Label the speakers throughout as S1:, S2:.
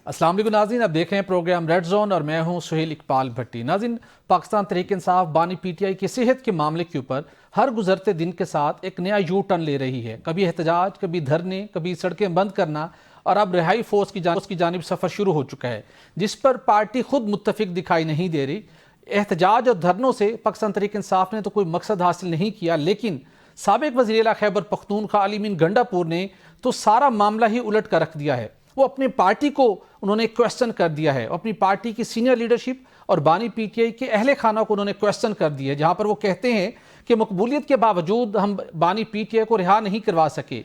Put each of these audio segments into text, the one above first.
S1: السلام علیکم ناظرین، اب دیکھ رہے ہیں پروگرام ریڈ زون اور میں ہوں سہیل اقبال بھٹی۔ ناظرین، پاکستان تحریک انصاف بانی پی ٹی آئی کی صحت کے معاملے کے اوپر ہر گزرتے دن کے ساتھ ایک نیا یو ٹرن لے رہی ہے۔ کبھی احتجاج، کبھی دھرنے، کبھی سڑکیں بند کرنا، اور اب رہائی فورس کی جانب سفر شروع ہو چکا ہے جس پر پارٹی خود متفق دکھائی نہیں دے رہی۔ احتجاج اور دھرنوں سے پاکستان تحریک انصاف نے تو کوئی مقصد حاصل نہیں کیا، لیکن سابق وزیر اعلیٰ خیبر پختونخوا علی امین گنڈاپور نے تو سارا معاملہ ہی الٹ کر رکھ دیا ہے۔ وہ اپنی پارٹی کو انہوں نے کویسچن کر دیا ہے، اپنی پارٹی کی سینئر لیڈرشپ اور بانی پی ٹی آئی کے اہل خانہ کو انہوں نے کویسچن کر دیا ہے، جہاں پر وہ کہتے ہیں کہ مقبولیت کے باوجود ہم بانی پی ٹی آئی کو رہا نہیں کروا سکے،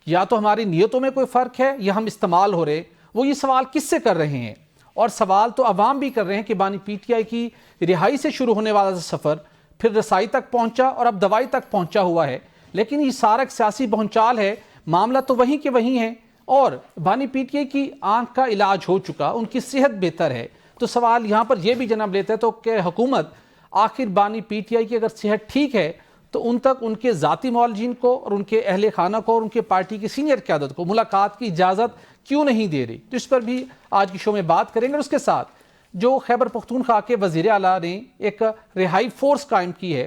S1: یا تو ہماری نیتوں میں کوئی فرق ہے یا ہم استعمال ہو رہے۔ وہ یہ سوال کس سے کر رہے ہیں؟ اور سوال تو عوام بھی کر رہے ہیں کہ بانی پی ٹی آئی کی رہائی سے شروع ہونے والا سفر پھر رسائی تک پہنچا اور اب دوائی تک پہنچا ہوا ہے، لیکن یہ سارا ایک سیاسی بھونچال ہے۔ معاملہ تو وہیں کے وہیں ہے، اور بانی پی ٹی آئی کی آنکھ کا علاج ہو چکا، ان کی صحت بہتر ہے۔ تو سوال یہاں پر یہ بھی جنم لیتا ہے تو کہ حکومت آخر بانی پی ٹی آئی کی اگر صحت ٹھیک ہے تو ان تک ان کے ذاتی معالجین کو اور ان کے اہل خانہ کو اور ان کے پارٹی کی سینئر قیادت کو ملاقات کی اجازت کیوں نہیں دے رہی؟ تو اس پر بھی آج کی شو میں بات کریں گے۔ اور اس کے ساتھ جو خیبر پختونخوا کے وزیر اعلیٰ نے ایک رہائی فورس قائم کی ہے،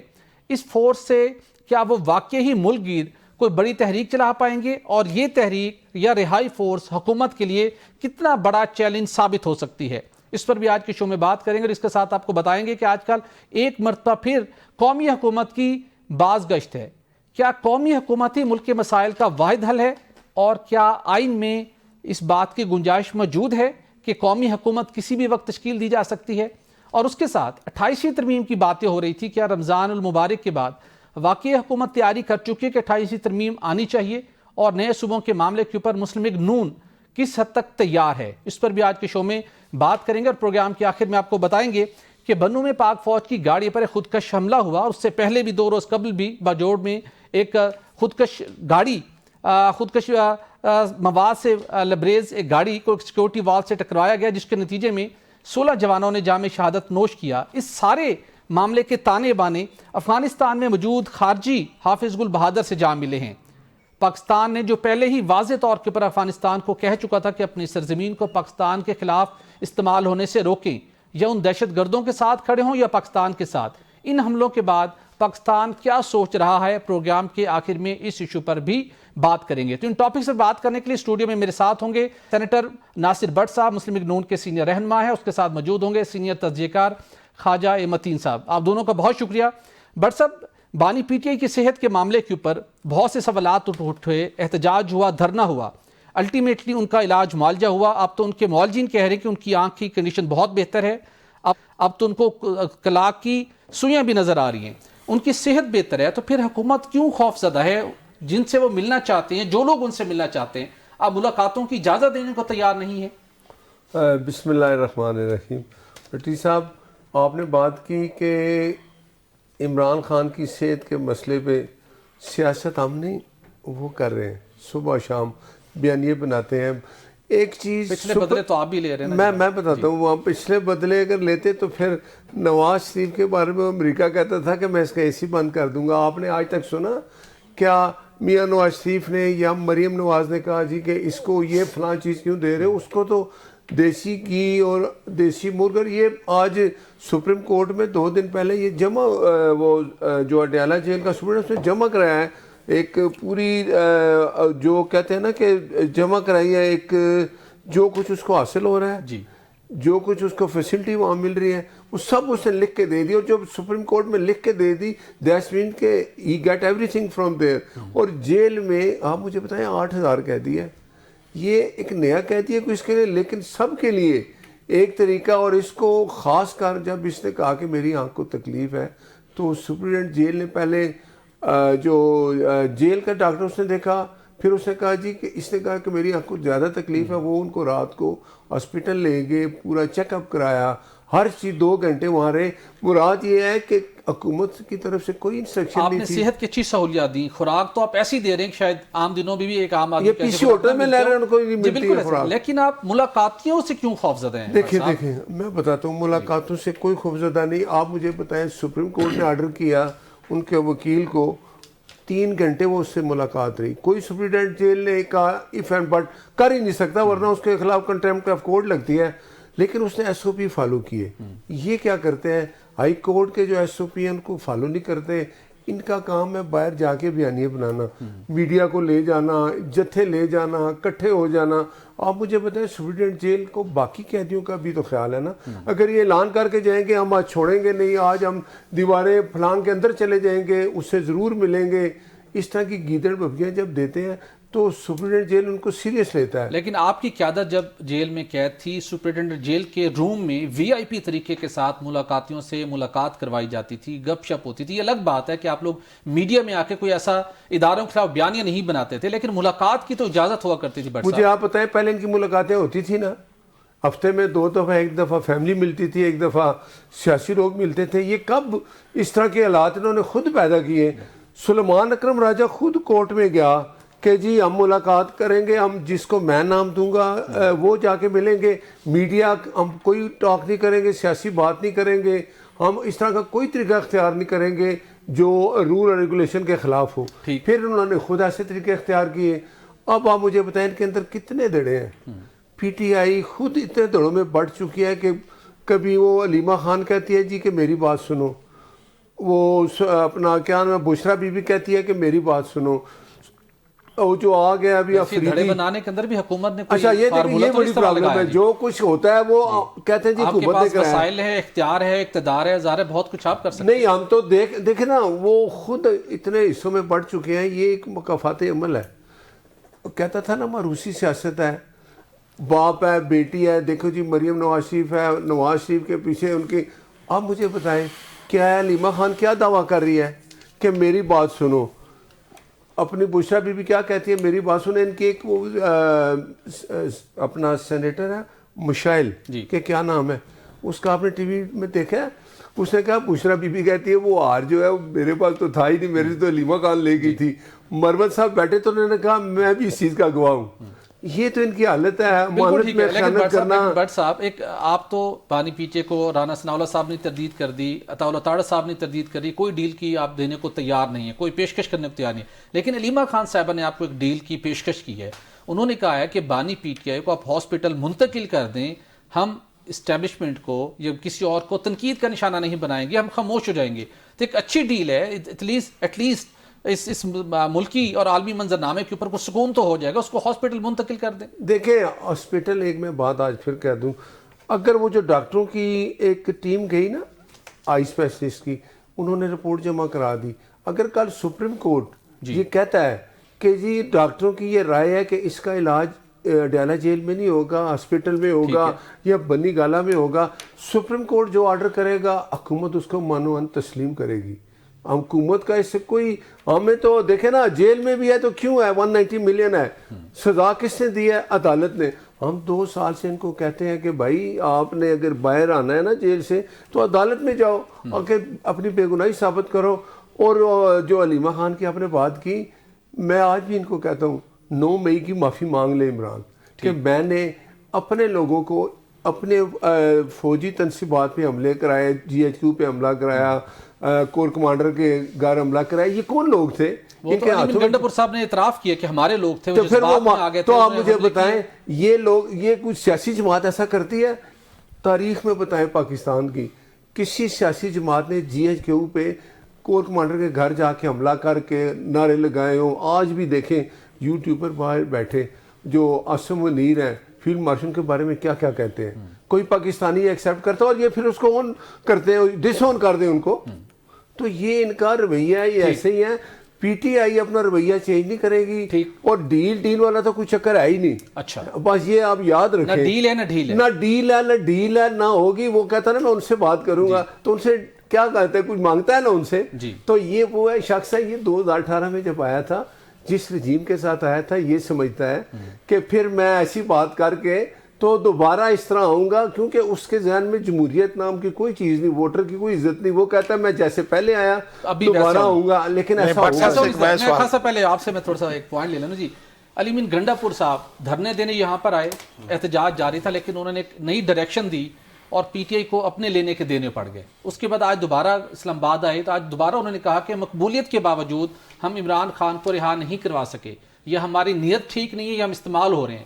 S1: اس فورس سے کیا وہ واقعی ہی ملک گیر کوئی بڑی تحریک چلا پائیں گے، اور یہ تحریک یا رہائی فورس حکومت کے لیے کتنا بڑا چیلنج ثابت ہو سکتی ہے؟ اس پر بھی آج کے شو میں بات کریں گے۔ اور اس کے ساتھ آپ کو بتائیں گے کہ آج کل ایک مرتبہ پھر قومی حکومت کی باز گشت ہے۔ کیا قومی حکومت ہی ملک کے مسائل کا واحد حل ہے، اور کیا آئین میں اس بات کی گنجائش موجود ہے کہ قومی حکومت کسی بھی وقت تشکیل دی جا سکتی ہے؟ اور اس کے ساتھ 28ویں ترمیم کی باتیں ہو رہی تھی، کیا رمضان المبارک کے بعد واقعی حکومت تیاری کر چکی ہے کہ 28ویں ترمیم آنی چاہیے، اور نئے صوبوں کے معاملے کے اوپر مسلم لیگ نون کس حد تک تیار ہے؟ اس پر بھی آج کے شو میں بات کریں گے۔ اور پروگرام کے آخر میں آپ کو بتائیں گے کہ بنوں میں پاک فوج کی گاڑی پر ایک خودکش حملہ ہوا، اور اس سے پہلے بھی 2 روز قبل بھی باجوڑ میں ایک خودکش گاڑی خودکش مواد سے لبریز ایک گاڑی کو سیکورٹی وال سے ٹکرایا گیا، جس کے نتیجے میں 16 جوانوں نے جام شہادت نوش کیا۔ اس سارے معاملے کے تانے بانے افغانستان میں موجود خارجی حافظ گل بہادر سے جا ملے ہیں۔ پاکستان نے جو پہلے ہی واضح طور کے پر افغانستان کو کہہ چکا تھا کہ اپنی سرزمین کو پاکستان کے خلاف استعمال ہونے سے روکیں، یا ان دہشت گردوں کے ساتھ کھڑے ہوں یا پاکستان کے ساتھ، ان حملوں کے بعد پاکستان کیا سوچ رہا ہے؟ پروگرام کے آخر میں اس ایشو پر بھی بات کریں گے۔ تو ان ٹاپک سے بات کرنے کے لیے اسٹوڈیو میں میرے ساتھ ہوں گے سینیٹر ناصر بٹ صاحب، مسلم لیگ نون کے سینئر رہنما ہیں۔ اس کے ساتھ موجود ہوں گے سینئر تجزیہ کار خواجہ متین صاحب۔ آپ دونوں کا بہت شکریہ۔ بٹ صاحب، بانی پی ٹی آئی کی صحت کے معاملے کے اوپر بہت سے سوالات اٹھے، احتجاج ہوا، دھرنا ہوا، الٹیمیٹلی ان کا علاج معالجہ ہوا۔ اب تو ان کے معالجین کہہ رہے ہیں کہ ان کی آنکھ کی کنڈیشن بہت بہتر ہے، اب تو ان کو کلاک کی سوئیاں بھی نظر آ رہی ہیں، ان کی صحت بہتر ہے۔ تو پھر حکومت کیوں خوف زدہ ہے؟ جن سے وہ ملنا چاہتے ہیں، جو لوگ ان سے ملنا چاہتے ہیں، اب ملاقاتوں کی اجازت دینے کو تیار نہیں ہے۔
S2: بسم اللہ الرحمن الرحیم۔ بٹی صاحب، آپ نے بات کی کہ عمران خان کی صحت کے مسئلے پہ سیاست ہم نہیں وہ کر رہے ہیں، صبح شام بیانیے بناتے ہیں۔ ایک چیز
S1: پچھلے بدلے تو آپ بھی لے رہے ہیں،
S2: میں بتاتا ہوں، وہاں پچھلے بدلے اگر لیتے تو پھر نواز شریف کے بارے میں امریکہ کہتا تھا کہ میں اس کا اے سی بند کر دوں گا۔ آپ نے آج تک سنا کیا میاں نواز شریف نے یا مریم نواز نے کہا جی کہ اس کو یہ فلاں چیز کیوں دے رہے ہو؟ اس کو تو دیسی گھی اور دیسی مرغ، یہ آج سپریم کورٹ میں 2 دن پہلے یہ جمع وہ جو اڈیالہ جیل کا سپریم اس نے جمع کرایا ہے، ایک پوری جو کہتے ہیں نا کہ جمع کرائی ہے، ایک جو کچھ اس کو حاصل ہو رہا ہے،
S1: جی،
S2: جو کچھ اس کو فیسلٹی وہاں مل رہی ہے، وہ سب اس نے لکھ کے دے دی، اور جب سپریم کورٹ میں لکھ کے دے دی دیٹس مین کہ he get everything from there. اور جیل میں آپ مجھے بتائیں 8,000 قیدی ہے، یہ ایک نیا قیدی ہے کوئی اس کے لیے، لیکن سب کے لیے ایک طریقہ۔ اور اس کو خاص کر جب اس نے کہا کہ میری آنکھ کو تکلیف ہے، تو سپرنٹینڈنٹ جیل نے پہلے جو جیل کا ڈاکٹر اس نے دیکھا، پھر اس نے کہا جی کہ اس نے کہا کہ میری آنکھ کو زیادہ تکلیف ہے، وہ ان کو رات کو ہاسپٹل لے گئے، پورا چیک اپ کرایا، ہر چیز 2 گھنٹے وہاں رہے۔ مراد یہ ہے کہ حکومت کی طرف سے کوئی انسٹرکشن نہیں تھی۔
S1: آپ نے صحت کی اچھی سہولیات دی، خوراک تو آپ ایسی دے رہے ہیں کہ شاید عام دنوں میں بھی ایک عام آدمی
S2: یہ پی سی ہوٹل میں لے رہے ہیں، ان کو نہیں ملتی ہے خوراک۔
S1: لیکن آپ ملاقاتیوں سے کیوں خوفزدہ ہیں؟
S2: دیکھیں میں بتاتا ہوں، ملاقاتوں سے کوئی خوفزدہ نہیں۔ آپ مجھے بتائیں، سپریم کورٹ نے آرڈر کیا ان کے وکیل کو 3 گھنٹے وہ اس سے ملاقات رہی. کوئی سپرنٹینڈنٹ جیل نے کہا اف اینڈ بٹ کر ہی نہیں سکتا, ورنہ اس کے خلاف کنٹیمپٹ آف کورٹ لگتی ہے, لیکن اس نے ایس او پی فالو کیے. یہ کیا کرتے ہیں, ہائی کورٹ کے جو ایس او پی ہیں ان کو فالو نہیں کرتے. ان کا کام ہے باہر جا کے بیانیے بنانا, میڈیا کو لے جانا, جتھے لے جانا, کٹھے ہو جانا. آپ مجھے بتائیں سپرنٹینڈنٹ جیل کو باقی قیدیوں کا بھی تو خیال ہے نا. اگر یہ اعلان کر کے جائیں گے ہم آج چھوڑیں گے نہیں, آج ہم دیواریں فلان کے اندر چلے جائیں گے, اس سے ضرور ملیں گے, اس طرح کی گیدڑ ببیاں جب دیتے ہیں تو سپرنٹینڈنٹ جیل ان کو سیریس لیتا ہے.
S1: لیکن آپ کی قیادت جب جیل میں قید تھی, سپرنٹینڈنٹ جیل کے روم میں وی آئی پی طریقے کے ساتھ ملاقاتیوں سے ملاقات کروائی جاتی تھی, گپ شپ ہوتی تھی. یہ الگ بات ہے کہ آپ لوگ میڈیا میں آ کے کوئی ایسا اداروں کے خلاف بیانیہ نہیں بناتے تھے, لیکن ملاقات کی تو اجازت ہوا کرتی تھی.
S2: مجھے آپ بتائیں پہلے ان کی ملاقاتیں ہوتی تھی نا, ہفتے میں 2 دفعہ, ایک دفعہ فیملی ملتی تھی, ایک دفعہ سیاسی لوگ ملتے تھے. یہ کب اس طرح کے حالات انہوں نے خود پیدا کیے. سلیمان اکرم راجہ خود کورٹ میں گیا کہ جی ہم ملاقات کریں گے, ہم جس کو میں نام دوں گا وہ جا کے ملیں گے, میڈیا ہم کوئی ٹاک نہیں کریں گے, سیاسی بات نہیں کریں گے, ہم اس طرح کا کوئی طریقہ اختیار نہیں کریں گے جو رول اور ریگولیشن کے خلاف ہو. پھر انہوں نے خود ایسے طریقے اختیار کیے. اب آپ مجھے بتائیں ان کے اندر کتنے دڑے ہیں. پی ٹی آئی خود اتنے دڑوں میں بڑھ چکی ہے کہ کبھی وہ علیمہ خان کہتی ہے جی کہ میری بات سنو, وہ اپنا کیا نام بشرا بی بی کہتی ہے کہ میری بات سنو, وہ جو آ گیا ابھی
S1: افریدی دھڑے بنانے کے اندر بھی حکومت نے
S2: اچھا یہ بڑی پرابلم ہے. جو کچھ ہوتا ہے وہ کہتے ہیں جی
S1: آپ کے پاس وسائل ہے, اختیار ہے, اقتدار ہے, ظاہر ہے بہت کچھ آپ کر سکتے
S2: نہیں. ہم تو دیکھیں نا وہ خود اتنے حصوں میں بڑھ چکے ہیں. یہ ایک مکافات عمل ہے. کہتا تھا نا مروسی سیاست ہے, باپ ہے, بیٹی ہے. دیکھو جی مریم نواز شریف ہے, نواز شریف کے پیچھے ان کی. آپ مجھے بتائیں کیا ہے علیمہ خان کیا دعویٰ کر رہی ہے کہ میری بات سنو. اپنی بشرا بی بی کیا کہتی ہے میری بات سنیں. ان کی ایک وہ اپنا سینیٹر ہے مشائل کہ کیا نام ہے اس کا, آپ نے ٹی وی میں دیکھا ہے, اس نے کہا بشرا بی بی کہتی ہے وہ ہار جو ہے میرے پاس تو تھا ہی نہیں, میرے سے تو علیمہ خان لے گئی تھی. مروت صاحب بیٹھے تو انہوں نے کہا میں بھی اس چیز کا گواہ ہوں. یہ تو ان کی حالت ہے, امانت میں خیانت کرنا.
S1: بٹ صاحب ایک آپ تو بانی پیچے کو رانا ثناء اللہ صاحب نے تردید کر دی, عطا اللہ تاڑ صاحب نے تردید کر دی, کوئی ڈیل کی آپ دینے کو تیار نہیں ہے, کوئی پیشکش کرنے کو تیار نہیں ہے. لیکن علیمہ خان صاحبہ نے آپ کو ایک ڈیل کی پیشکش کی ہے. انہوں نے کہا ہے کہ بانی پی ٹی آئی کو آپ ہاسپٹل منتقل کر دیں, ہم اسٹیبلشمنٹ کو یا کسی اور کو تنقید کا نشانہ نہیں بنائیں گے, ہم خاموش ہو جائیں گے. تو ایک اچھی ڈیل ہے, ایٹ لیسٹ اس ملکی اور عالمی منظرنامے کے اوپر کو سکون تو ہو جائے گا, اس کو ہاسپٹل منتقل کر دیں.
S2: دیکھیں ہاسپٹل, ایک میں بات آج پھر کہہ دوں, اگر وہ جو ڈاکٹروں کی ایک ٹیم گئی نا آئی اسپیشلسٹ کی, انہوں نے رپورٹ جمع کرا دی. اگر کل سپریم کورٹ یہ کہتا ہے کہ جی ڈاکٹروں کی یہ رائے ہے کہ اس کا علاج ڈیالہ جیل میں نہیں ہوگا, ہاسپٹل میں ہوگا یا بنی گالا میں ہوگا, سپریم کورٹ جو آرڈر کرے گا حکومت اس کو مانو تسلیم کرے گی. حکومت کا اس سے کوئی, ہمیں تو دیکھیں نا جیل میں بھی ہے تو کیوں ہے, 190 ملین ہے, سزا کس نے دی ہے, عدالت نے. ہم 2 سال سے ان کو کہتے ہیں کہ بھائی آپ نے اگر باہر آنا ہے نا جیل سے تو عدالت میں جاؤ اور کہ اپنی بے گناہی ثابت کرو. اور جو علیمہ خان کی آپ نے بات کی, میں آج بھی ان کو کہتا ہوں 9 مئی کی معافی مانگ لے عمران کہ میں نے اپنے لوگوں کو اپنے فوجی تنصیبات پہ حملے کرائے, جی ایچ کیو پہ حملہ کرایا, کور کمانڈر کے گھر حملہ کرایا. یہ کون لوگ تھے؟
S1: گنڈا پور صاحب نے اعتراف کیا کہ ہمارے لوگ تھے.
S2: تو پھر وہ تو آپ مجھے بتائیں یہ لوگ, یہ کچھ سیاسی جماعت ایسا کرتی ہے تاریخ میں؟ بتائیں پاکستان کی کسی سیاسی جماعت نے جی ایچ کیو پہ کور کمانڈر کے گھر جا کے حملہ کر کے نعرے لگائے ہوں؟ آج بھی دیکھیں یوٹیوب پر باہر بیٹھے جو عاصم منیر ہیں فیلڈ مارشل کے بارے میں کیا کیا کہتے ہیں. کوئی پاکستانی ایکسیپٹ کرتا اور یہ پھر اس کو آن کرتے ہیں, ڈس آن کر دیں ان کو. تو یہ ان کا رویہ ہے, یہ ایسے ہی ہے. پی ٹی آئی اپنا رویہ چینج نہیں کرے گی, اور ڈیل والا تو کوئی چکر ہے ہی نہیں.
S1: اچھا
S2: بس یہ آپ یاد رکھیں,
S1: نہ ڈیل ہے نہ ڈیل ہے,
S2: نہ ڈیل ہے نہ ہوگی. وہ کہتا ہے نا میں ان سے بات کروں گا, تو ان سے کیا کہتے ہیں, کچھ مانگتا ہے نا ان سے. تو یہ وہ ہے شخص ہے, یہ 2018 میں جب آیا تھا, جس رجیم کے ساتھ آیا تھا, یہ سمجھتا ہے کہ پھر میں ایسی بات کر کے تو دوبارہ اس طرح آؤں گا, کیونکہ اس کے ذہن میں جمہوریت نام کی کوئی چیز نہیں, ووٹر کی کوئی عزت نہیں. وہ کہتا ہے میں جیسے پہلے آیا دوبارہ آؤں گا, لیکن ایسا
S1: خاصا. پہلے آپ سے میں تھوڑا سا ایک پوائنٹ لے لینا جی. علی گنڈا پور صاحب دھرنے دینے یہاں پر آئے, احتجاج جاری تھا, لیکن انہوں نے ایک نئی ڈائریکشن دی اور پی ٹی آئی کو اپنے لینے کے دینے پڑ گئے. اس کے بعد آج دوبارہ اسلام آباد آئے تو آج دوبارہ انہوں نے کہا کہ مقبولیت کے باوجود ہم عمران خان کو رہا نہیں کروا سکے, یا ہماری نیت ٹھیک نہیں ہے یا ہم استعمال ہو رہے ہیں.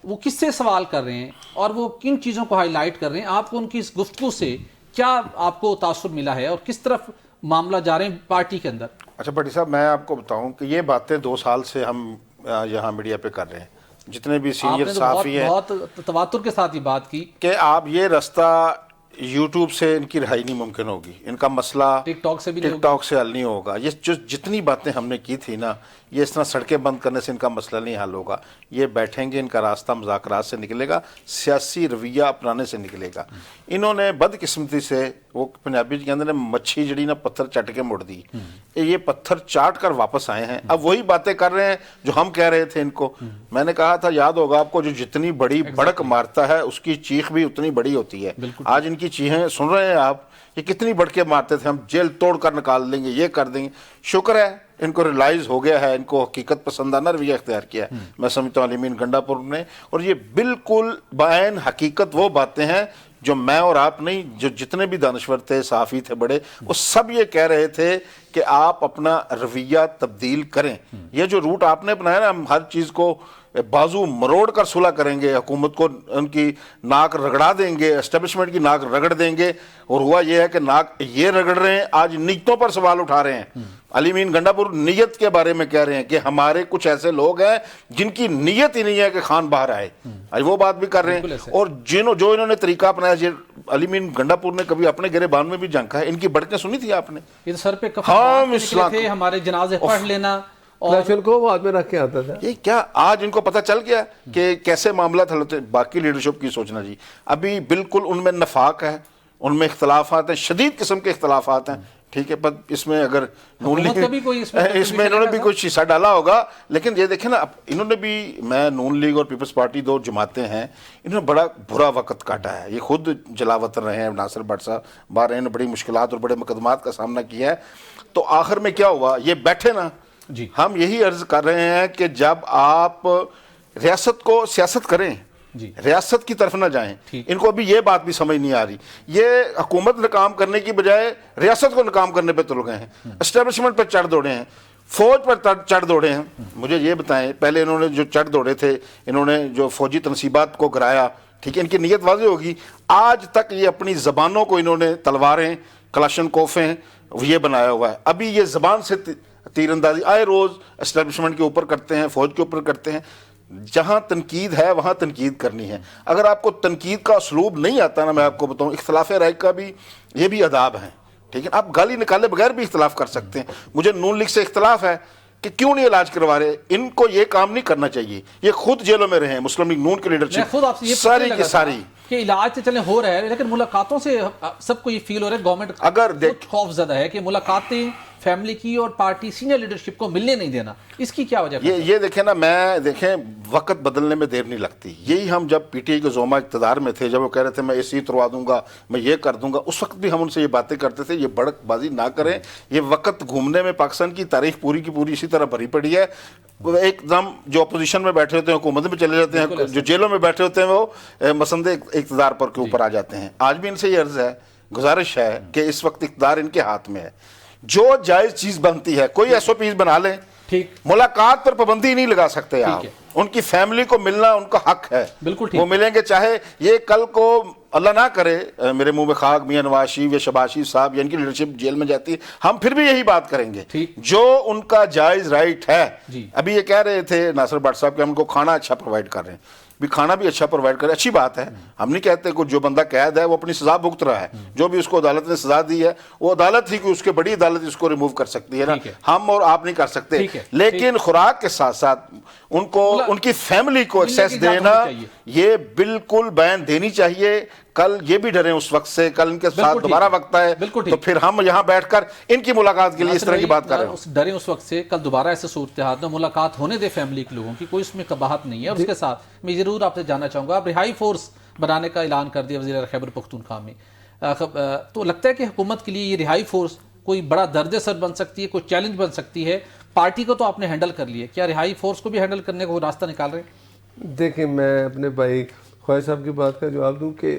S1: وہ کس سے سوال کر رہے ہیں اور وہ کن چیزوں کو ہائی لائٹ کر رہے ہیں؟ آپ کو ان کی اس گفتگو سے کیا آپ کو تاثر ملا ہے اور کس طرف معاملہ جا رہے ہیں پارٹی کے اندر؟
S3: اچھا بھٹی صاحب، میں آپ کو بتاؤں کہ یہ باتیں 2 سال سے ہم یہاں میڈیا پہ کر رہے ہیں, جتنے بھی سینئر صحافی ہیں,
S1: بہت تواتر کے ساتھ یہ بات کی
S3: کہ آپ یہ رستہ یوٹیوب سے ان کی رہائی نہیں ممکن ہوگی, ان کا مسئلہ
S1: ٹک ٹاک سے بھی نہیں
S3: ٹک ٹاک سے حل نہیں ہوگا. یہ جو جتنی باتیں ہم نے کی تھی نا, یہ اس طرح سڑکیں بند کرنے سے ان کا مسئلہ نہیں حل ہوگا. یہ بیٹھیں گے, ان کا راستہ مذاکرات سے نکلے گا, سیاسی رویہ اپنانے سے نکلے گا. انہوں نے بدقسمتی سے, وہ پنجابی کے اندر مچھی جڑی نا پتھر چٹ کے مڑ دی, یہ پتھر چاٹ کر واپس آئے ہیں. اب وہی باتیں کر رہے ہیں جو ہم کہہ رہے تھے ان کو. میں نے کہا تھا, یاد ہوگا آپ کو, جو جتنی بڑی بڑک مارتا ہے اس کی چیخ بھی اتنی بڑی ہوتی ہے. آج ان کی چیخیں سن رہے ہیں آپ, یہ کتنی بڑھ کے مارتے تھے, ہم جیل توڑ کر نکال دیں گے, یہ کر دیں گے. شکر ہے ان کو ریلائز ہو گیا ہے, ان کو حقیقت پسندانہ رویہ اختیار کیا ہے, میں سمجھتا ہوں علی گنڈا پور نے. اور یہ بالکل بعین حقیقت وہ باتیں ہیں جو میں اور آپ نہیں, جو جتنے بھی دانشور تھے, صحافی تھے بڑے, وہ سب یہ کہہ رہے تھے کہ آپ اپنا رویہ تبدیل کریں. یہ جو روٹ آپ نے اپنایا نا, ہم ہر چیز کو بازو مروڑ کر صلح کریں گے, حکومت کو ان کی ناک رگڑا دیں گے, اسٹیبلشمنٹ کی ناک رگڑ دیں گے. اور ہوا یہ ہے کہ ناک یہ رگڑ رہے ہیں, آج نیتوں پر سوال اٹھا رہے ہیں. علی امین گنڈا پور نیت کے بارے میں کہہ رہے ہیں کہ ہمارے کچھ ایسے لوگ ہیں جن کی نیت ہی نہیں ہے کہ خان باہر آئے, آج وہ بات بھی کر رہے ہیں. اور جو انہوں نے طریقہ اپنایا, علی امین گنڈا پور نے کبھی اپنے گریبان میں بھی جھانکا ہے. ان کی بڑکیں سنی تھی آپ نے,
S1: یہ سر پہ کفن تھے, ہمارے جنازے پڑھ لینا,
S2: اور کو وہ آدمی رکھ کے آتا تھا.
S3: یہ کیا آج ان کو پتہ چل گیا کہ کیسے معاملات حل ہوتے ہیں. باقی لیڈرشپ کی سوچنا جی, ابھی بالکل ان میں نفاق ہے, ان میں اختلافات ہیں, شدید قسم کے اختلافات ہیں. ٹھیک ہے, پر اس میں اگر نون لیگ اس میں انہوں نے بھی کوئی حصہ ڈالا ہوگا. لیکن یہ دیکھیں نا, انہوں نے بھی, میں نون لیگ اور پیپلز پارٹی 2 جماعتیں ہیں, انہوں نے بڑا برا وقت کاٹا ہے. یہ خود جلاوطن رہے ہیں, ناصر بٹ صاحب باہر رہے ہیں, بڑی مشکلات اور بڑے مقدمات کا سامنا کیا ہے. تو آخر میں کیا ہوا, یہ بیٹھے نا,
S1: جی
S3: ہم یہی عرض کر رہے ہیں کہ جب آپ ریاست کو سیاست کریں, ریاست کی طرف نہ جائیں. ان کو ابھی یہ بات بھی سمجھ نہیں آ رہی. یہ حکومت ناکام کرنے کی بجائے ریاست کو ناکام کرنے پہ تل گئے ہیں, اسٹیبلشمنٹ پہ چڑھ دوڑے ہیں, فوج پر چڑھ دوڑے ہیں. مجھے یہ بتائیں, پہلے انہوں نے جو چڑھ دوڑے تھے, انہوں نے جو فوجی تنصیبات کو گرایا, ٹھیک ہے, ان کی نیت واضح ہوگی. آج تک یہ اپنی زبانوں کو انہوں نے تلواریں, کلاشن کوفیں یہ بنایا ہوا ہے. ابھی یہ زبان سے تیر اندازی آئے روز اسٹیبلشمنٹ کے اوپر کرتے ہیں, فوج کے اوپر کرتے ہیں. جہاں تنقید ہے وہاں تنقید کرنی ہے. اگر آپ کو تنقید کا اسلوب نہیں آتا نا, میں آپ کو بتاؤں, اختلاف رائے کا بھی یہ بھی آداب ہیں. ٹھیک ہے, آپ گالی نکالے بغیر بھی اختلاف کر سکتے ہیں. مجھے نون لیگ سے اختلاف ہے کہ کیوں نہیں علاج کروا رہے, ان کو یہ کام نہیں کرنا چاہیے. یہ خود جیلوں میں رہے ہیں, مسلم لیگ نون کی لیڈرشپ ساری کی ساری,
S1: کہ علاج سے چلیں ہو رہا ہے, لیکن ملاقاتوں سے سب کو یہ فیل ہو رہا ہے گورنمنٹ
S3: اگر
S1: خوف زدہ ہے کہ ملاقاتیں فیملی کی اور پارٹی سینئر لیڈرشپ کو ملنے نہیں دینا. اس کی کیا وجہ ہے؟
S3: یہ دیکھیں نا, میں دیکھیں وقت بدلنے میں دیر نہیں لگتی. یہی ہم جب پی ٹی آئی کے زوما اقتدار میں تھے, جب وہ کہہ رہے تھے میں اے سی اتروا دوں گا, میں یہ کر دوں گا, اس وقت بھی ہم ان سے یہ باتیں کرتے تھے, یہ بڑک بازی نہ کریں. یہ وقت گھومنے میں پاکستان کی تاریخ پوری کی پوری اسی طرح بھری پڑی ہے. ایک دم جو اپوزیشن میں بیٹھے ہوتے ہیں حکومت میں چلے جاتے ہیں, جو جیلوں میں بیٹھے ہوتے ہیں وہ مسند اقتدار پر کے اوپر آ جاتے ہیں. آج بھی ان سے یہ عرض ہے, گزارش ہے کہ اس وقت اقتدار ان کے ہاتھ میں ہے. جو جائز چیز بنتی ہے, کوئی ایس او پیز بنا لیں, ملاقات پر پابندی نہیں لگا سکتے آپ. ان کی فیملی کو ملنا ان کا حق ہے, وہ ملیں گے. چاہے یہ کل کو اللہ نہ کرے میرے منہ میں خاک میاں نواز شریف یا شہباز شریف صاحب یا ان کی لیڈرشپ جیل میں جاتی ہے, ہم پھر بھی یہی بات کریں گے جو ان کا جائز رائٹ ہے. ابھی یہ کہہ رہے تھے ناصر بٹ صاحب کہ ہم کو کھانا اچھا پرووائڈ کر رہے ہیں. بھی کھانا بھی اچھا پرووائڈ کرے, اچھی بات ہے. ہم نہیں کہتے کہ جو بندہ قید ہے وہ اپنی سزا بھگت رہا ہے, جو بھی اس کو عدالت نے سزا دی ہے وہ عدالت ہی کہ اس کے بڑی عدالت اس کو ریموو کر سکتی ہے نا, ہم اور آپ نہیں کر سکتے. لیکن خوراک کے ساتھ ساتھ ان کو ان کی فیملی کو ایکسیس دینا یہ بالکل بین دینی چاہیے. کل یہ بھی ڈریں اس وقت سے, کل ان کے ساتھ دوبارہ وقت ہے تو پھر ہم یہاں بیٹھ کر ان کی ملاقات کے لیے اس طرح کی بات کر رہے ہیں.
S1: ڈریں اس وقت سے, کل دوبارہ ایسے صورتحال میں ملاقات ہونے دے فیملی کے لوگوں کی, کوئی اس میں قباحت نہیں ہے. اور اس کے ساتھ میں ضرور آپ سے جاننا چاہوں گا, آپ رہائی فورس بنانے کا اعلان کر دیا وزیر خیبر پختونخوا میں, تو لگتا ہے کہ حکومت کے لیے یہ رہائی فورس کوئی بڑا درد سر بن سکتی ہے, کوئی چیلنج بن سکتی ہے؟ پارٹی کو تو آپ نے ہینڈل کر لیا, کیا رہائی فورس کو بھی ہینڈل کرنے کو راستہ نکال رہے ہیں؟
S2: دیکھیں, میں اپنے بھائی خواجہ صاحب کی بات کا جواب دوں کہ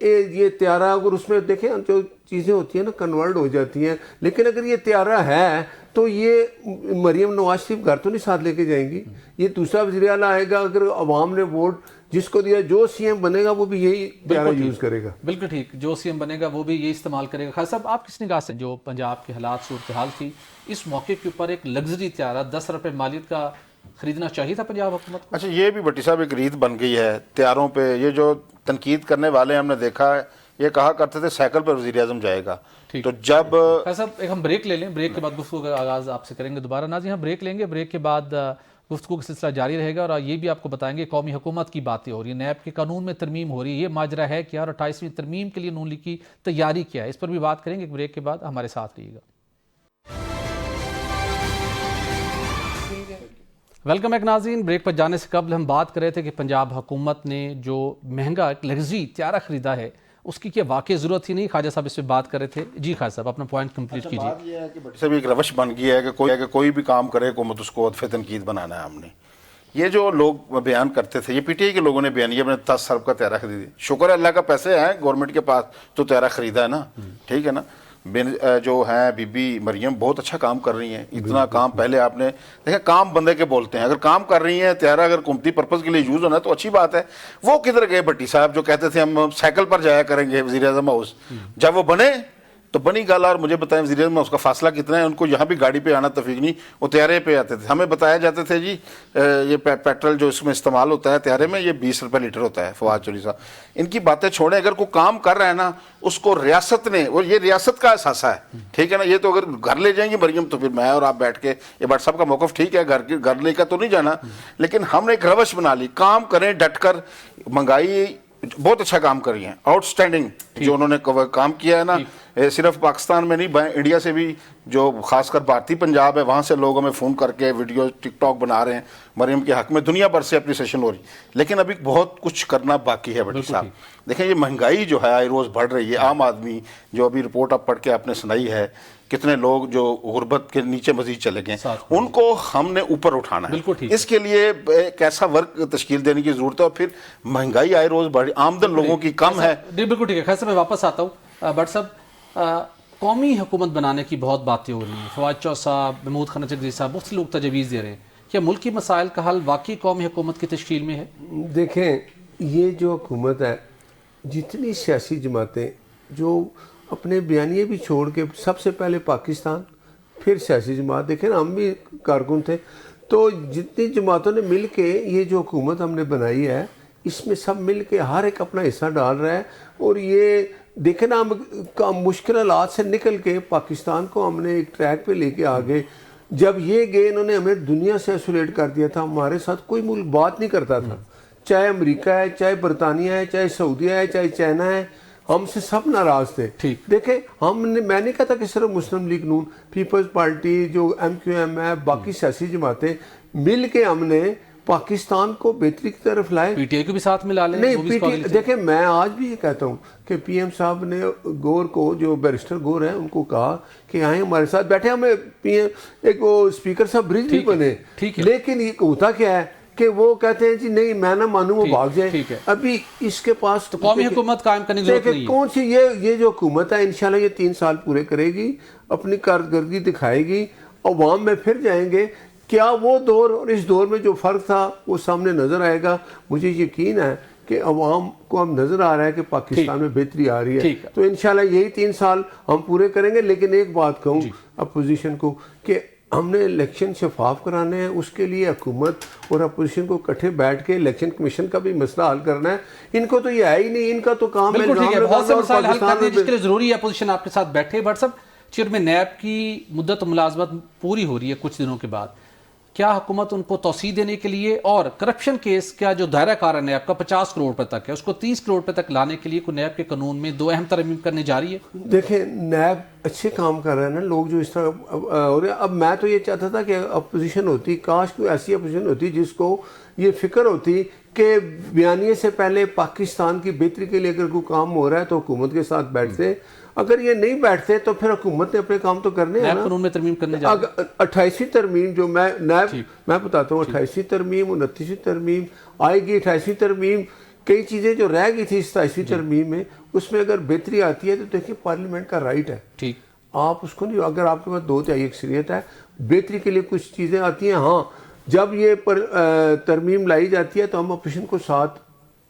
S2: یہ طیارہ اگر اس میں دیکھیں جو چیزیں ہوتی ہیں نا کنورٹ ہو جاتی ہیں، لیکن اگر یہ طیارہ ہے تو یہ مریم نواز شریف گھر تو نہیں ساتھ لے کے جائیں گی. یہ دوسرا وزیر اعلیٰ آئے گا، اگر عوام نے ووٹ جس کو دیا، جو سی ایم بنے گا وہ بھی یہی طیارہ یوز کرے گا.
S1: بالکل ٹھیک، جو سی ایم بنے گا وہ بھی یہی استعمال کرے گا. خالد صاحب، آپ کس نگاہ سے جو پنجاب کے حالات صورتحال تھی، اس موقع کے اوپر ایک لگژری طیارہ 10 ارب مالیت کا خریدنا چاہیے تھا پنجاب حکومت کو؟
S3: اچھا، یہ بھی بھٹی صاحب ایک ریت بن گئی ہے طیاروں پہ. یہ جو تنقید کرنے والے ہم نے دیکھا ہے، یہ کہا کرتے تھے سائیکل پر وزیر اعظم جائے گا. تو جب
S1: خالد صاحب ایک ہم بریک لے لیں، بریک کے بعد گفتگو کا آغاز آپ سے کریں گے دوبارہ. ناظرین ہم بریک لیں گے، بریک کے بعد گفتگو کا سلسلہ جاری رہے گا، اور یہ بھی آپ کو بتائیں گے قومی حکومت کی باتیں ہو رہی ہیں، نیب کے قانون میں ترمیم ہو رہی ہے، یہ ماجرا ہے کیا، اور 28ویں ترمیم کے لیے نون لیگ کی تیاری کیا ہے، اس پر بھی بات کریں گے. ایک بریک کے بعد ہمارے ساتھ رہیے گا. ویلکم بیک ناظرین. بریک پر جانے سے قبل ہم بات کر رہے تھے کہ پنجاب حکومت نے جو مہنگا ایک لگژری طیارہ خریدا ہے اس کی کیا واقعی ضرورت ہی نہیں؟ خواجہ صاحب اس پہ بات کر رہے تھے. جی خواجہ صاحب اپنا پوائنٹ کمپلیٹ کیجیے.
S3: بات یہ ہے کہ بھٹی صاحب ایک روش بن گیا ہے کہ کوئی بھی کام کرے حکومت اس کو ہدف تنقید بنانا ہے. ہم نے یہ جو لوگ بیان کرتے تھے، یہ پی ٹی آئی کے لوگوں نے بیان کیا، 10 ارب کا طیارہ خریدی. شکر ہے اللہ کا پیسے ہیں گورنمنٹ کے پاس تو طیارہ خریدا ہے نا، ٹھیک ہے نا. جو ہیں بی بی مریم بہت اچھا کام کر رہی ہیں. اتنا کام پہلے آپ نے دیکھا، کام بندے کے بولتے ہیں. اگر کام کر رہی ہیں، طیارہ اگر حکومتی پرپز کے لیے یوز ہونا ہے تو اچھی بات ہے. وہ کدھر گئے بھٹی صاحب جو کہتے تھے ہم سائیکل پر جایا کریں گے وزیر اعظم ہاؤس؟ جب وہ بنے تو بنی گالا. اور مجھے بتائیں وزیر اعظم اس کا فاصلہ کتنا ہے؟ ان کو یہاں بھی گاڑی پہ آنا توفیق نہیں، وہ طیارے پہ آتے تھے. ہمیں بتایا جاتے تھے جی یہ پیٹرول جو اس میں استعمال ہوتا ہے طیارے میں، یہ 20 روپے لیٹر ہوتا ہے. فواد چوہدری صاحب ان کی باتیں چھوڑیں. اگر کوئی کام کر رہا ہے نا، اس کو ریاست نے، اور یہ ریاست کا اثاثہ ہے، ٹھیک ہے نا. یہ تو اگر گھر لے جائیں گی مریم تو پھر میں اور آپ بیٹھ کے، یہ بٹ صاحب کا موقف ٹھیک ہے، گھر لے کا تو نہیں جانا، لیکن ہم نے ایک روش بنا لی. کام کریں ڈٹ کر. مہنگائی بہت اچھا کام کری ہیں، آؤٹ اسٹینڈنگ جو انہوں نے کام کیا ہے نا. صرف پاکستان میں نہیں، انڈیا سے بھی، جو خاص کر بھارتی پنجاب ہے وہاں سے لوگ ہمیں فون کر کے ویڈیو ٹک ٹاک بنا رہے ہیں مریم کے حق میں. دنیا بھر سے اپریسیشن ہو رہی، لیکن ابھی بہت کچھ کرنا باقی ہے بھٹی صاحب. دیکھیں یہ مہنگائی جو ہے آئے روز بڑھ رہی ہے. عام آدمی جو ابھی رپورٹ اب پڑھ کے آپ نے سنائی ہے، کتنے لوگ جو غربت کے نیچے مزید چلے گئے، ان کو ہم نے اوپر اٹھانا ہے. اس کے لیے ایک ایسا ورک تشکیل دینے کی ضرورت ہے. اور پھر مہنگائی آئے روز بڑھ، آمدن لوگوں کی کم ہے.
S1: بالکل ٹھیک ہے. خیر سے میں واپس آتا ہوں. بٹ صاحب قومی حکومت بنانے کی بہت باتیں ہو رہی ہیں. فواد چوہدری صاحب، محمود خان چودھری صاحب، بہت سے لوگ تجویز دے رہے ہیں. کیا ملکی مسائل کا حل واقعی قومی حکومت کی تشکیل میں ہے؟
S2: دیکھیں یہ جو حکومت ہے، جتنی سیاسی جماعتیں جو اپنے بیانیے بھی چھوڑ کے، سب سے پہلے پاکستان پھر سیاسی جماعت، دیکھیں نا ہم بھی کارکن تھے، تو جتنی جماعتوں نے مل کے یہ جو حکومت ہم نے بنائی ہے، اس میں سب مل کے ہر ایک اپنا حصہ ڈال رہا ہے. اور یہ دیکھیں نا ہم مشکل حالات سے نکل کے پاکستان کو ہم نے ایک ٹریک پہ لے کے آگے. جب یہ گئے انہوں نے ہمیں دنیا سے ایسولیٹ کر دیا تھا. ہمارے ساتھ کوئی ملک بات نہیں کرتا تھا، چاہے امریکہ ہے، چاہے برطانیہ ہے، چاہے سعودیہ ہے، چاہے چائنا ہے، ہم سے سب ناراض تھے. دیکھیں میں نے کہا تھا کہ صرف مسلم لیگ نون، پیپلز پارٹی، جو ایم کیو ایم ہے، باقی سیاسی جماعتیں مل کے ہم نے پاکستان کو بہتری کی طرف لائے.
S1: پی ٹی آئی کو بھی ساتھ میں لا لیں.
S2: نہیں دیکھیں میں آج بھی یہ کہتا ہوں کہ پی ایم صاحب نے گور کو، جو بیرسٹر گور ہیں، ان کو کہا کہ آئیں ہمارے ساتھ بیٹھے. ہمیں پی ایم ایک وہ اسپیکر صاحب برج بھی بنے، لیکن یہ ہوتا کیا ہے کہ وہ کہتے ہیں جی نہیں میں نہ مانوں، وہ بھاگ جائیں. ابھی اس کے پاس
S1: قومی حکومت قائم کرنے کی ضرورت نہیں ہے.
S2: کون سی یہ جو حکومت ہے انشاءاللہ یہ 3 سال پورے کرے گی، اپنی کارکردگی دکھائے گی، عوام میں پھر جائیں گے. کیا وہ دور اور اس دور میں جو فرق تھا وہ سامنے نظر آئے گا. مجھے یقین ہے کہ عوام کو اب نظر آ رہا ہے کہ پاکستان میں بہتری آ رہی ہے. تو انشاءاللہ یہی 3 سال ہم پورے کریں گے. لیکن ایک بات کہوں اپوزیشن کو کہ ہم نے الیکشن شفاف کرانے ہیں، اس کے لیے حکومت اور اپوزیشن کو اکٹھے بیٹھ کے الیکشن کمیشن کا بھی مسئلہ حل کرنا ہے. ان کو تو یہ ہے ہی نہیں، ان کا تو کام ہے
S1: بہت سے مسائل حل کرنے جس کے لیے ضروری ہے اپوزیشن آپ کے ساتھ بیٹھے. بٹ صاحب چیئرمین نیب کی مدت ملازمت پوری ہو رہی ہے کچھ دنوں کے بعد، کیا حکومت ان کو توسیع دینے کے لیے، اور کرپشن کیس کا جو دائرہ کار ہے نیب کا 50 کروڑ روپے تک ہے، اس کو 30 کروڑ روپے تک لانے کے لیے کوئی نیب کے قانون میں 2 اہم ترمیم کرنے جا رہی ہے؟
S2: دیکھیں نیب اچھے کام کر رہے ہیں نا لوگ جو اس طرح ہو رہے ہیں. اب میں تو یہ چاہتا تھا کہ اپوزیشن ہوتی، کاش کوئی ایسی اپوزیشن ہوتی جس کو یہ فکر ہوتی کہ بیانیے سے پہلے پاکستان کی بہتری کے لیے اگر کوئی کام ہو رہا ہے تو حکومت کے ساتھ بیٹھتے. اگر یہ نہیں بیٹھتے تو پھر حکومت نے اپنے کام تو کرنے ہیں نا.
S1: قانون میں ترمیم کرنے جا رہے ہیں.
S2: 28ویں ترمیم جو میں بتاتا ہوں، 28ویں ترمیم 29ویں ترمیم آئے گی. 28ویں ترمیم کئی چیزیں جو رہ گئی تھی 27ویں ترمیم میں اس میں اگر بہتری آتی ہے تو دیکھیں پارلیمنٹ کا رائٹ ہے،
S1: ٹھیک،
S2: آپ اس کو نہیں، اگر آپ کے پاس 2/3 اکثریت ہے بہتری کے لیے کچھ چیزیں آتی ہیں. ہاں جب یہ ترمیم لائی جاتی ہے تو ہم اپوزیشن کو ساتھ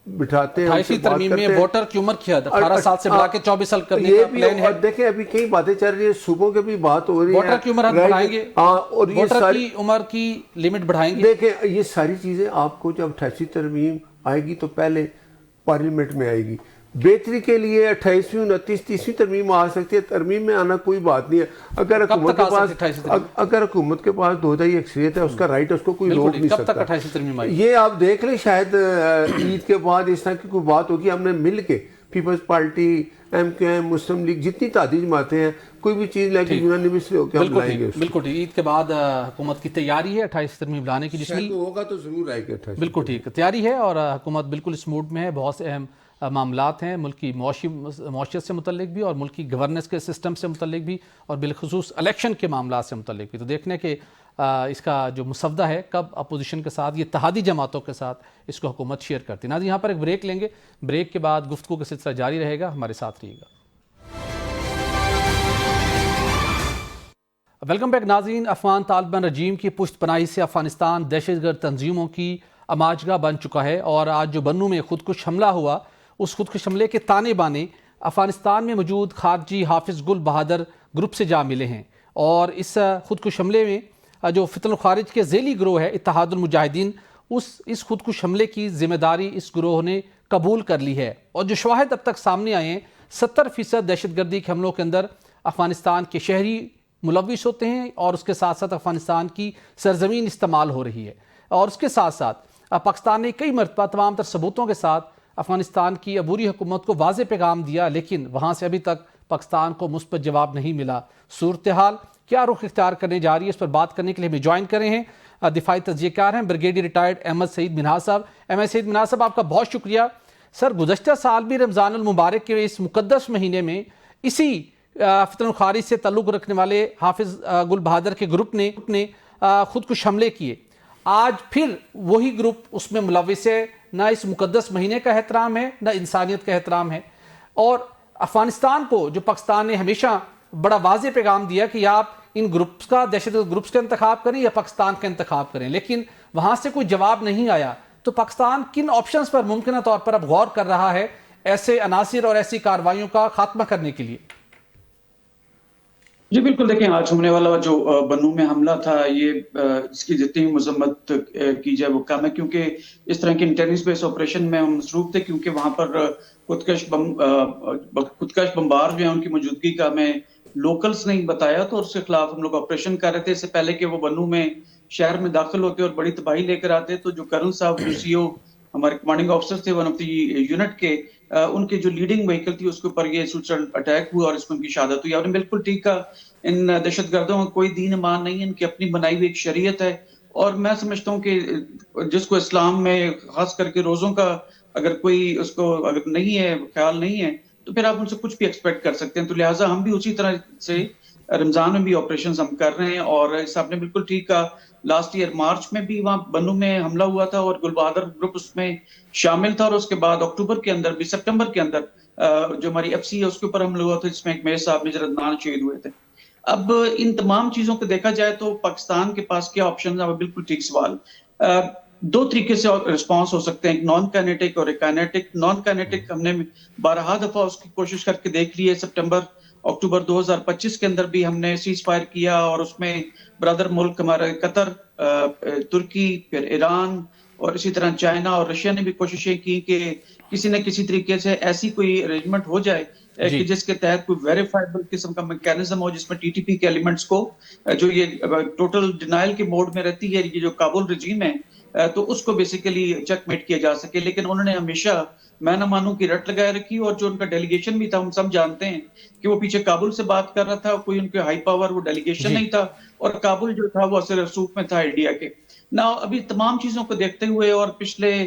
S2: بٹھاتے ہیں،
S1: 28ویں ترمیم میں ووٹر کی عمر کیا 18 سال سے بڑھا کے 24 سال کرنے کا پلان ہے.
S2: دیکھیں ابھی کئی باتیں چل رہی ہیں، صوبوں کے بھی بات ہو رہی ہے،
S1: ووٹر کی عمر ہم بڑھائیں گے،
S2: اور یہ
S1: ووٹر
S2: ساری
S1: کی عمر کی لمٹ بڑھائیں گے.
S2: دیکھیں یہ ساری چیزیں آپ کو جب 28ویں ترمیم آئے گی تو پہلے پارلیمنٹ میں آئے گی. بہتری کے لیے 28ویں 29 30ویں ترمیم آ سکتی ہے، ترمیم میں آنا کوئی بات نہیں ہے. اگر حکومت کے پاس 2/3 اکثریت ہے اس کا رائٹ ہے، اس کو کوئی روک نہیں
S1: کب تک
S2: سکتا.
S1: 28ویں ترمیم آئی؟
S2: یہ آپ دیکھ لیں شاید عید کے بعد اس طرح کی کوئی بات ہوگی، ہم نے مل کے پیپلز پارٹی، MQM، مسلم لیگ، جتنی تعداد جماعتیں ہیں کوئی بھی چیز لے کے یونانیمسلی ہو کے ہم لائیں گے.
S1: بالکل ٹھیک. عید کے بعد حکومت کی تیاری ہے 28 ترمیم لانے کی، جس میں
S2: ہوگا تو ضرور آئے گا.
S1: بالکل ٹھیک تیاری ہے اور حکومت بالکل اس موڈ میں ہے. بہت سے اہم معاملات ہیں ملک کی معاشیت سے متعلق بھی اور ملک کی گورننس کے سسٹم سے متعلق بھی اور بالخصوص الیکشن کے معاملات سے متعلق بھی. تو دیکھنے کہ اس کا جو مسودہ ہے کب اپوزیشن کے ساتھ، یہ اتحادی جماعتوں کے ساتھ اس کو حکومت شیئر کرتی ہے. ناظرین یہاں پر ایک بریک لیں گے، بریک کے بعد گفتگو کا سلسلہ جاری رہے گا، ہمارے ساتھ رہیے گا. ویلکم بیک ناظرین. افغان طالبان رجیم کی پشت پناہی سے افغانستان دہشت گرد تنظیموں کی اماجگاہ بن چکا ہے اور آج جو بنوں میں خودکش حملہ ہوا اس خودکش حملے کے تانے بانے افغانستان میں موجود خارجی حافظ گل بہادر گروپ سے جا ملے ہیں. اور اس خودکش حملے میں جو فتن الخارج کے ذیلی گروہ ہے اتحاد المجاہدین، اس خودکش حملے کی ذمہ داری اس گروہ نے قبول کر لی ہے. اور جو شواہد اب تک سامنے آئے ہیں 70% دہشت گردی کے حملوں کے اندر افغانستان کے شہری ملوث ہوتے ہیں اور اس کے ساتھ ساتھ افغانستان کی سرزمین استعمال ہو رہی ہے. اور اس کے ساتھ ساتھ پاکستان نے کئی مرتبہ تمام تر ثبوتوں کے ساتھ افغانستان کی عبوری حکومت کو واضح پیغام دیا، لیکن وہاں سے ابھی تک پاکستان کو مثبت جواب نہیں ملا. صورتحال کیا رخ اختیار کرنے جا رہی ہے، اس پر بات کرنے کے لیے ہمیں جوائن کرے ہیں دفاعی تجزیہ کار ہیں بریگیڈیئر ریٹائرڈ احمد سعید منہاج صاحب. احمد سعید منہاج صاحب آپ کا بہت شکریہ. سر گزشتہ سال بھی رمضان المبارک کے اس مقدس مہینے میں اسی فتن الخارج سے تعلق رکھنے والے حافظ گل بہادر کے گروپ نے خودکش حملے کیے. آج پھر وہی گروپ اس میں ملوث ہے. نہ اس مقدس مہینے کا احترام ہے نہ انسانیت کا احترام ہے. اور افغانستان کو جو پاکستان نے ہمیشہ بڑا واضح پیغام دیا کہ آپ ان گروپس کا، دہشت گرد گروپس کا انتخاب کریں یا پاکستان کا انتخاب کریں، لیکن وہاں سے کوئی جواب نہیں آیا. تو پاکستان کن آپشنز پر ممکنہ طور پر اب غور کر رہا ہے ایسے عناصر اور ایسی کارروائیوں کا خاتمہ کرنے کے لیے؟
S4: جی بالکل، دیکھیں آج ہونے والا جو بنوں میں حملہ تھا یہ اس کی جتنی مذمت کی جائے وہ کم ہے، کیونکہ اس طرح کے انٹیلیجنس بیس آپریشن میں ہم مصروف تھے، کیونکہ وہاں پر خودکش بمبار جو ہیں ان کی موجودگی کا ہمیں لوکلز نہیں بتایا، تو اس کے خلاف ہم لوگ آپریشن کر رہے تھے. اس سے پہلے کہ وہ بنوں میں شہر میں داخل ہوتے اور بڑی تباہی لے کر آتے، تو جو کرنل صاحب جو CO ہمارے کمانڈنگ آفیسر تھے ون آف دی یونٹ کے، ان کے جو لیڈنگ وہیکل تھی اس کے اوپر یہ سوسائڈ اٹیک ہوا اور اس میں ان کی شہادت ہوئی. آپ نے بالکل ٹھیک کہا، ان دہشت گردوں کا کوئی دین ایمان نہیں ہے، ان کی اپنی بنائی ہوئی ایک شریعت ہے. اور میں سمجھتا ہوں کہ جس کو اسلام میں خاص کر کے روزوں کا اگر کوئی اس کو اگر نہیں ہے، خیال نہیں ہے، تو پھر آپ ان سے کچھ بھی ایکسپیکٹ کر سکتے ہیں. تو لہٰذا ہم بھی اسی طرح سے رمضان میں بھی آپریشنز ہم کر رہے ہیں. اور اس آپ نے بالکل ٹھیک کہا، لاسٹ ایئر مارچ میں بھی وہاں بنوں میں حملہ ہوا تھا اور گل بہادر گروپ اس میں شامل تھا، اور اس کے بعد اکتوبر کے اندر بھی، سپٹمبر کے اندر جو ہماری FC ہے اس کے اوپر حملہ ہوا تھا، جس میں ایک میئر صاحب میجر عدنان شہید ہوئے تھے. اب ان تمام چیزوں کو دیکھا جائے تو پاکستان کے پاس کیا آپشن ہے؟ بالکل ٹھیک سوال. دو طریقے سے رسپانس ہو سکتے ہیں، ایک نان کائنیٹک اور ایک کائنیٹک. نان کائنیٹک ہم نے 12 دفعہ اس کی کوشش کر کے دیکھ لی ہے. اکتوبر 2025 کے اندر بھی ہم نے سیز فائر کیا، اور اس میں برادر ملک ہمارے قطر، ترکی، پھر ایران اور اسی طرح چائنا اور رشیا نے بھی کوششیں کی کہ کسی نہ کسی طریقے سے ایسی کوئی ارینجمنٹ ہو جائے کہ جس کے تحت کوئی ویریفائبل قسم کا میکینزم ہو، جس میں TTP کے ایلیمنٹس کو، جو یہ ٹوٹل ڈینائل کے موڈ میں رہتی ہے یہ جو کابل رجیم ہے، تو اس کو بیسیکلی چیک میٹ کیا جا سکے. لیکن انہوں نے ہمیشہ میں نہ مانوں کی رٹ لگائے رکھی، اور جو ان کا ڈیلیگیشن بھی تھا ہم سب جانتے ہیں کہ وہ پیچھے کابل سے بات کر رہا تھا، کوئی ان کے ہائی پاور وہ ڈیلیگیشن نہیں تھا، اور کابل جو تھا وہ اثر رسوخ میں تھا انڈیا کے. نا ابھی تمام چیزوں کو دیکھتے ہوئے اور پچھلے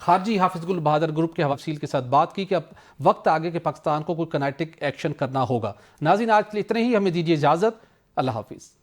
S1: خارجی حافظ گل بہادر گروپ کے وکیل کے ساتھ بات کی کہ اب وقت آگے کہ پاکستان کو کوئی کنیٹک ایکشن کرنا ہوگا۔ ناظرین آج کے لیے اتنے ہی، ہمیں دیجیے اجازت، اللہ حافظ۔